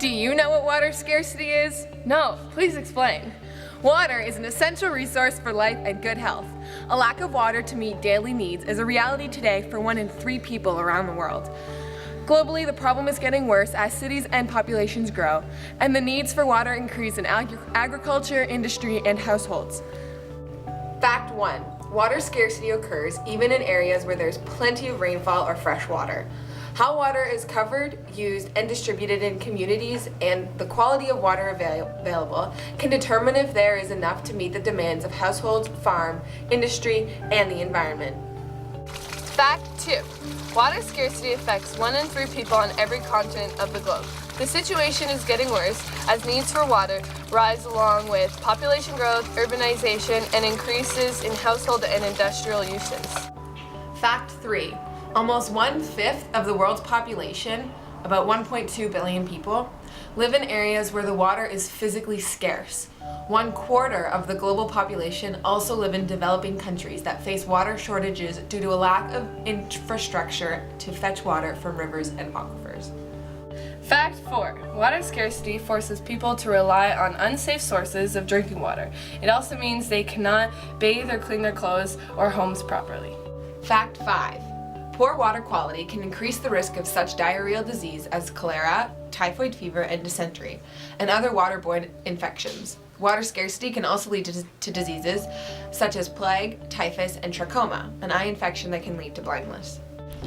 Do you know what water scarcity is? No, please explain. Water is an essential resource for life and good health. A lack of water to meet daily needs is a reality today for 1 in 3 people around the world. Globally, the problem is getting worse as cities and populations grow, and the needs for water increase in agriculture, industry, and households. Fact 1. Water scarcity occurs even in areas where there's plenty of rainfall or fresh water. How water is covered, used, and distributed in communities and the quality of water available can determine if there is enough to meet the demands of households, farm, industry, and the environment. Fact 2. Water scarcity affects 1 in 3 people on every continent of the globe. The situation is getting worse as needs for water rise along with population growth, urbanization, and increases in household and industrial uses. Fact 3. Almost 1/5 of the world's population, about 1.2 billion people, live in areas where the water is physically scarce. 1/4 of the global population also live in developing countries that face water shortages due to a lack of infrastructure to fetch water from rivers and aquifers. Fact 4. Water scarcity forces people to rely on unsafe sources of drinking water. It also means they cannot bathe or clean their clothes or homes properly. Fact 5. Poor water quality can increase the risk of such diarrheal disease as cholera, typhoid fever, and dysentery, and other waterborne infections. Water scarcity can also lead to diseases such as plague, typhus, and trachoma, an eye infection that can lead to blindness.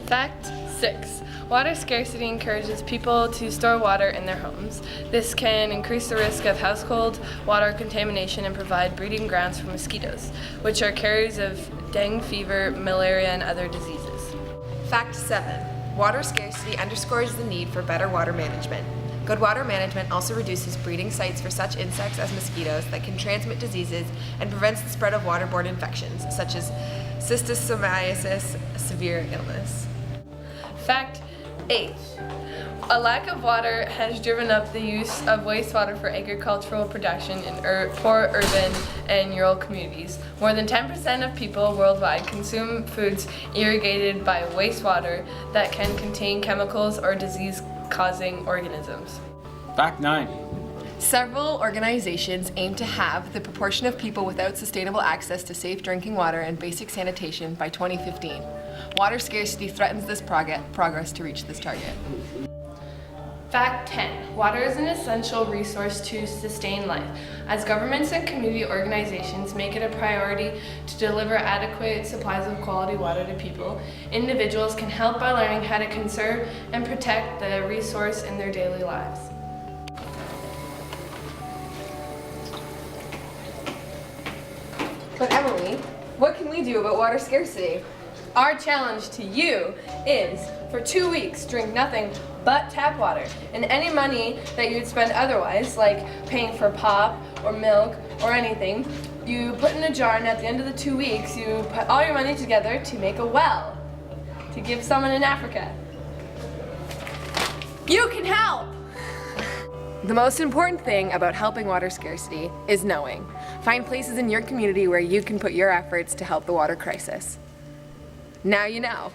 Fact 6. Water scarcity encourages people to store water in their homes. This can increase the risk of household water contamination and provide breeding grounds for mosquitoes, which are carriers of dengue fever, malaria, and other diseases. Fact 7. Water scarcity underscores the need for better water management. Good water management also reduces breeding sites for such insects as mosquitoes that can transmit diseases and prevents the spread of waterborne infections, such as schistosomiasis, a severe illness. Fact 8. A lack of water has driven up the use of wastewater for agricultural production in poor urban and rural communities. More than 10% of people worldwide consume foods irrigated by wastewater that can contain chemicals or disease-causing organisms. Fact 9. Several organizations aim to have the proportion of people without sustainable access to safe drinking water and basic sanitation by 2015. Water scarcity threatens this progress to reach this target. Fact 10. Water is an essential resource to sustain life. As governments and community organizations make it a priority to deliver adequate supplies of quality water to people, individuals can help by learning how to conserve and protect the resource in their daily lives. But Emily, what can we do about water scarcity? Our challenge to you is, for 2 weeks, drink nothing but tap water. And any money that you'd spend otherwise, like paying for pop or milk or anything, you put in a jar, and at the end of the 2 weeks, you put all your money together to make a well to give someone in Africa. You can help! The most important thing about helping water scarcity is knowing. Find places in your community where you can put your efforts to help the water crisis. Now you know.